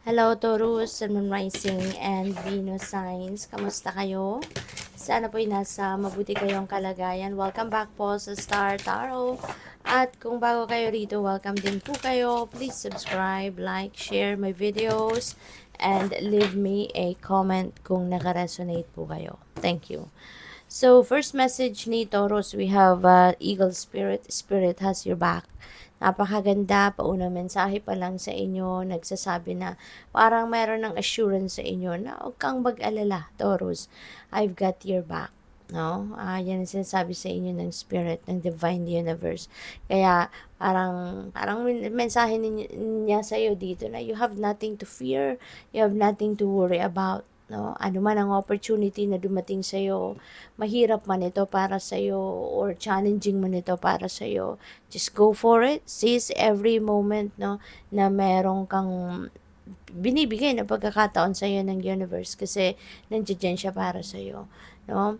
Hello Taurus, Sun, Moon Rising, and Venus signs. Kamusta kayo? Sana po'y nasa mabuti kayong kalagayan. Welcome back po sa Star Tarot. At kung bago kayo rito, welcome din po kayo. Please subscribe, like, share my videos, and leave me a comment kung nakaresonate po kayo. Thank you. So, first message ni Taurus, we have Eagle Spirit. Spirit has your back. Napakaganda, paunang mensahe pa lang sa inyo, nagsasabi na parang meron ng assurance sa inyo na huwag kang mag-alala, Taurus. I've got your back. No? Yan ang sinasabi sa inyo ng Spirit, ng Divine Universe. Kaya, parang mensahe niya sa iyo dito na you have nothing to fear, you have nothing to worry about. No, ano man ang opportunity na dumating sa iyo, mahirap man ito para sa iyo or challenging man ito para sa iyo, just go for it. Seize every moment, no, na merong kang binibigay na pagkakataon sa iyo ng universe kasi nandiyan siya para sa iyo, no?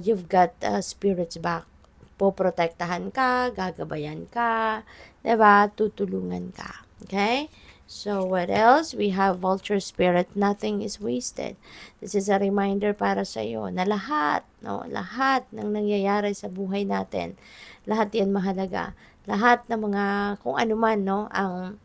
You've got spirits back. Poprotektahan ka, gagabayan ka, 'di ba? Tutulungan ka. Okay? So, what else? We have Vulture Spirit. Nothing is wasted. This is a reminder para sa iyo na lahat, no, lahat ng nangyayari sa buhay natin, lahat yan mahalaga. Lahat ng mga, kung ano man, no, ang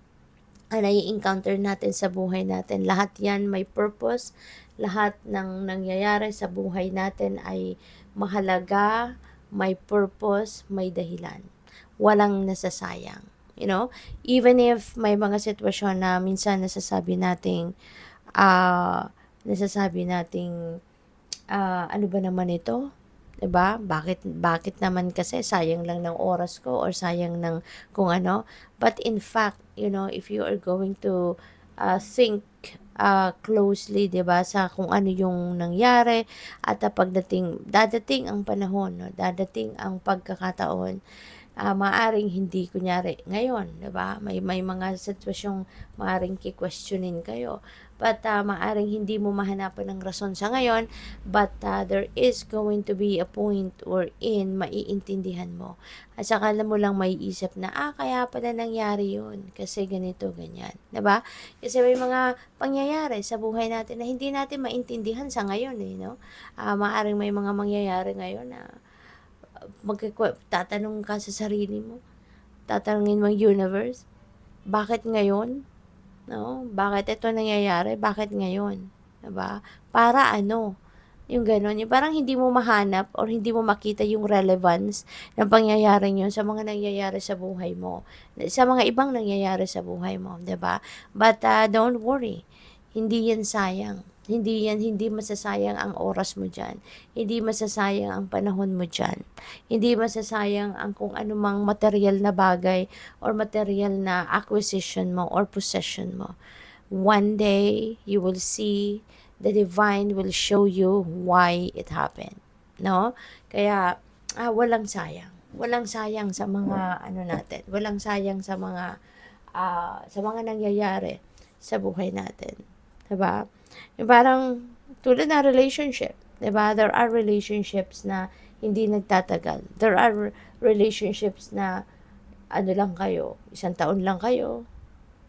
nai-encounter natin sa buhay natin, lahat yan may purpose. Lahat ng nangyayari sa buhay natin ay mahalaga, may purpose, may dahilan. Walang nasasayang. You know, even if may mga sitwasyon na minsan nasasabi nating ano ba naman ito? 'Di ba? Bakit naman kasi sayang lang ng oras ko or sayang ng kung ano. But in fact, you know, if you are going to think closely, 'di ba, sa kung ano yung nangyari at dadating ang panahon, no? Dadating ang pagkakataon, maaring hindi kunyari ngayon, 'di ba? May mga sitwasyong maaring ki-questionin kayo. But maaring hindi mo mahanapan ng rason sa ngayon, but there is going to be a point wherein maiintindihan mo. At saka mo lang maiisip na, kaya pala nangyari yun. Kasi ganito, ganyan. 'Di ba? Kasi may mga pangyayari sa buhay natin na hindi natin maintindihan sa ngayon, no? Maaring may mga mangyayari ngayon na tatanong ka sa sarili mo, tatanungin mo ang universe, bakit ngayon? No? Bakit ito nangyayari? Bakit ngayon? 'Di ba? Para ano? Yung gano'n, yung parang hindi mo mahanap or hindi mo makita yung relevance ng pangyayaring yun sa mga nangyayari sa buhay mo, sa mga ibang nangyayari sa buhay mo, 'di ba? But don't worry, hindi yan sayang. Hindi masasayang ang oras mo diyan. Hindi masasayang ang panahon mo diyan. Hindi masasayang ang kung anumang material na bagay or material na acquisition mo or possession mo. One day, you will see the divine will show you why it happened. No? Kaya, walang sayang. Walang sayang sa mga ano natin. Walang sayang sa mga nangyayari sa buhay natin. 'Di ba? Yung parang tulad ng relationship, 'di ba? There are relationships na hindi nagtatagal. There are relationships na ano lang kayo, 1 taon lang kayo,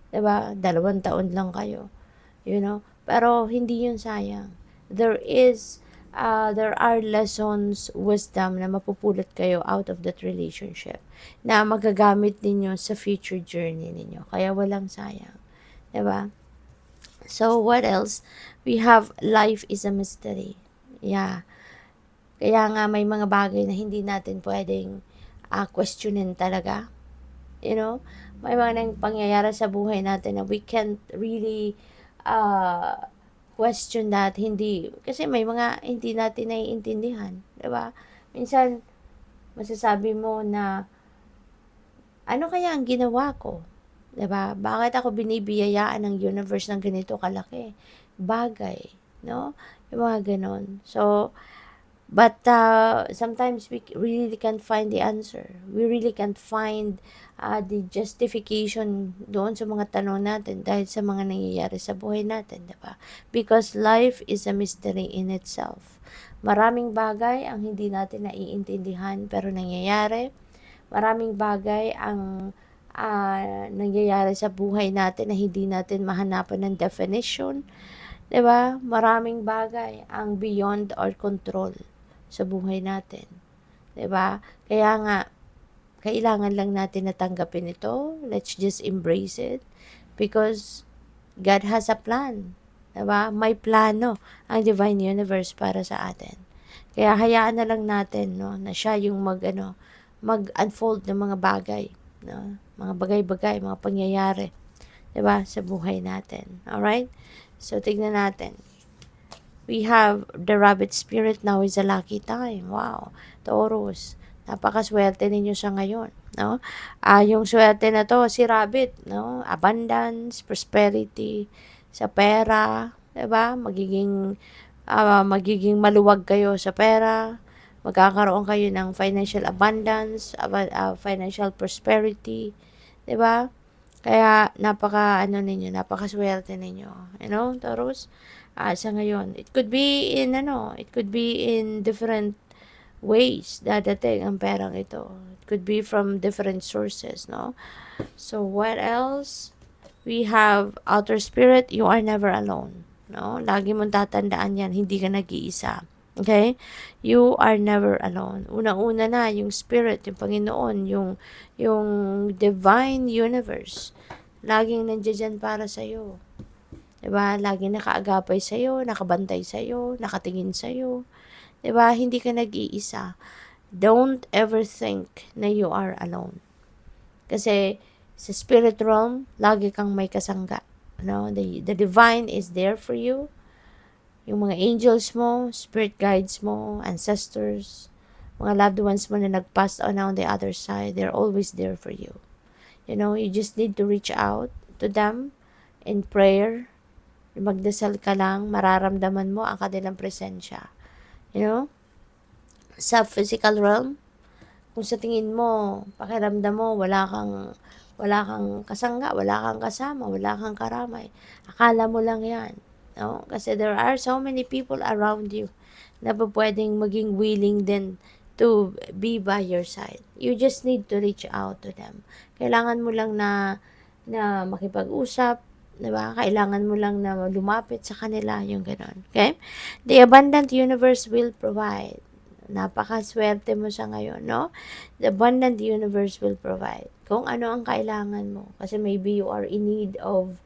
'di ba? 2 taon lang kayo. You know? Pero hindi 'yun sayang. There are lessons, wisdom na mapupulot kayo out of that relationship na magagamit ninyo sa future journey ninyo. Kaya walang sayang. 'Di ba? So, what else? We have life is a mystery. Yeah. Kaya nga may mga bagay na hindi natin pwedeng questionin talaga. You know? May mga pangyayari sa buhay natin na we can't really question that. Hindi. Kasi may mga hindi natin naiintindihan. Diba? Minsan, masasabi mo na, ano kaya ang ginawa ko? 'Di ba? Bakit ako binibiyayaan ng universe ng ganito kalaki bagay, no? Yung mga gano'n. So, but sometimes we really can't find the answer. We really can't find the justification doon sa mga tanong natin dahil sa mga nangyayari sa buhay natin, 'di ba? Because life is a mystery in itself. Maraming bagay ang hindi natin naiintindihan pero nangyayari. Maraming bagay ang nangyayari sa buhay natin na hindi natin mahanapan ng definition. 'Di ba? Maraming bagay ang beyond our control sa buhay natin. 'Di ba? Kaya nga, kailangan lang natin natanggapin ito. Let's just embrace it. Because God has a plan. 'Di ba? May plano ang Divine Universe para sa atin. Kaya hayaan na lang natin, no, na siya yung mag-unfold ng mga bagay, no? Mga bagay-bagay, mga pangyayari, 'di ba, sa buhay natin. All right? So tignan natin. We have the rabbit spirit. Now is a lucky time. Wow. Taurus. Napakaswerte ninyo sa ngayon, no? Yung swerte na to, si rabbit, no? Abundance, prosperity, sa pera, 'di ba? Magiging maluwag kayo sa pera, magkakaroon kayo ng financial abundance, financial prosperity, 'di ba? Kaya napakaswerte ninyo. You know, Taurus, sa ngayon, it could be in different ways dadating ang perang ito. It could be from different sources, no? So what else? We have outer spirit, you are never alone. No? Lagi mong tatandaan yan, hindi ka nag-iisa. Okay? You are never alone. Una-una na, yung spirit, yung Panginoon, yung divine universe, laging nandiyan para sa'yo. Diba? Laging nakaagapay sa'yo, nakabantay sa'yo, nakatingin sa'yo. Diba? Hindi ka nag-iisa. Don't ever think na you are alone. Kasi sa spirit realm, lagi kang may kasangga. No? The divine is there for you. Yung mga angels mo, spirit guides mo, ancestors, mga loved ones mo na nag-pass on the other side, they're always there for you. You know, you just need to reach out to them in prayer. Magdasal ka lang, mararamdaman mo ang kanilang presensya. You know? Sa physical realm, kung sa tingin mo, pakiramdam mo, wala kang kasangga, wala kang kasama, wala kang karamay, akala mo lang yan. No? Kasi there are so many people around you na pwedeng maging willing din to be by your side. You just need to reach out to them. Kailangan mo lang na makipag-usap, diba? Kailangan mo lang na lumapit sa kanila, yung gano'n. Okay? The abundant universe will provide. Napakaswerte mo sa ngayon, no? The abundant universe will provide. Kung ano ang kailangan mo. Kasi maybe you are in need of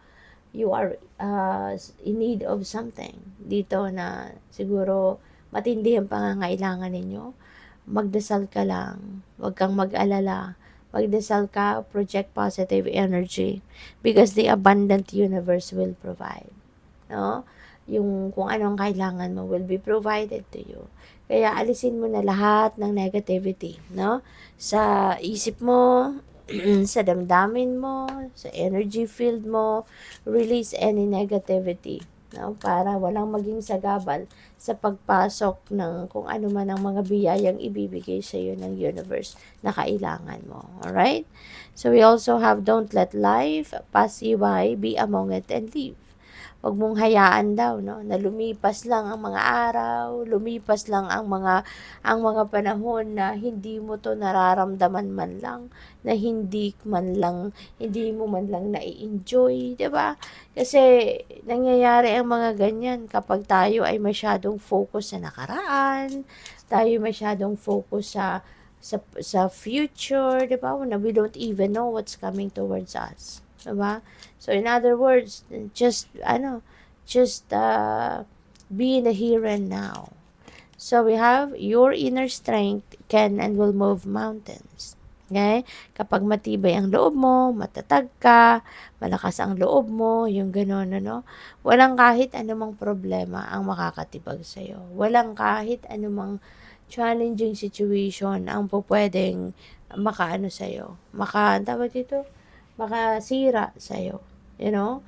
something dito na siguro matindi ang pangangailangan ninyo. Magdasal ka lang. Huwag kang mag-alala. Magdasal ka, project positive energy because the abundant universe will provide. No? Yung kung anong kailangan mo will be provided to you. Kaya alisin mo na lahat ng negativity, no? Sa isip mo, sa damdamin mo, sa energy field mo, release any negativity, no? Para walang maging sagabal sa pagpasok ng kung ano man ang mga biyayang ibibigay sa iyo ng universe na kailangan mo. Alright? So we also have don't let life pass you by, be among it and live. Huwag mong hayaan daw, no, na lumipas lang ang mga araw, lumipas lang ang mga panahon na hindi mo to nararamdaman man lang, na hindi mo man lang na-enjoy, 'di ba? Kasi nangyayari ang mga ganyan kapag tayo ay masyadong focus sa nakaraan, tayo masyadong focus sa future, 'di ba? When we don't even know what's coming towards us. Diba? So in other words, just be in the here and now. So we have your inner strength can and will move mountains. Okay? Kapag matibay ang loob mo, matatag ka, malakas ang loob mo, yung gano'n, ano? Walang kahit anumang problema ang makakatibag sa'yo. Walang kahit anumang challenging situation ang pwedeng makaano sa'yo. Tawag dito? Makasira sa'yo. You know?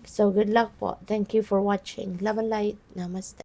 So, good luck po. Thank you for watching. Love and light. Namaste.